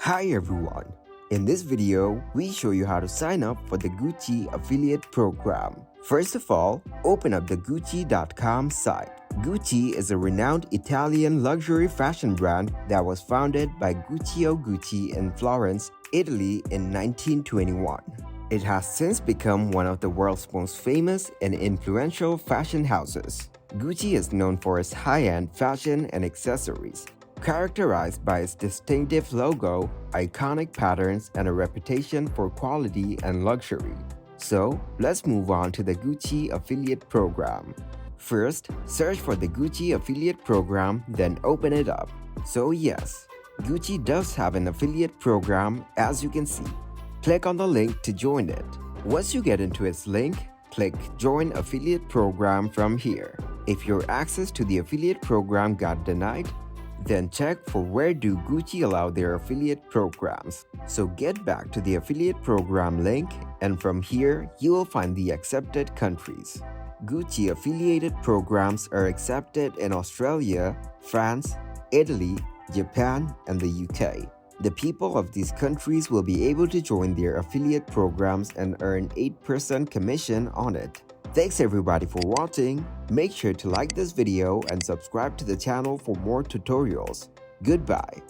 Hi everyone! In this video, we show you how to sign up for the Gucci affiliate program. First of all, open up the Gucci.com site. Gucci is a renowned Italian luxury fashion brand that was founded by Guccio Gucci in Florence, Italy in 1921. It has since become one of the world's most famous and influential fashion houses. Gucci is known for its high-end fashion and accessories, characterized by its distinctive logo, iconic patterns, and a reputation for quality and luxury. So, let's move on to the Gucci affiliate program. First, search for the Gucci affiliate program, then open it up. So yes, Gucci does have an affiliate program, as you can see. Click on the link to join it. Once you get into its link, click Join Affiliate Program from here. If your access to the affiliate program got denied, then check for where do Gucci allow their affiliate programs. So get back to the affiliate program link, and from here you will find the accepted countries. Gucci affiliated programs are accepted in Australia, France, Italy, Japan, and the UK. The people of these countries will be able to join their affiliate programs and earn 8% commission on it. Thanks everybody for watching. Make sure to like this video and subscribe to the channel for more tutorials. Goodbye.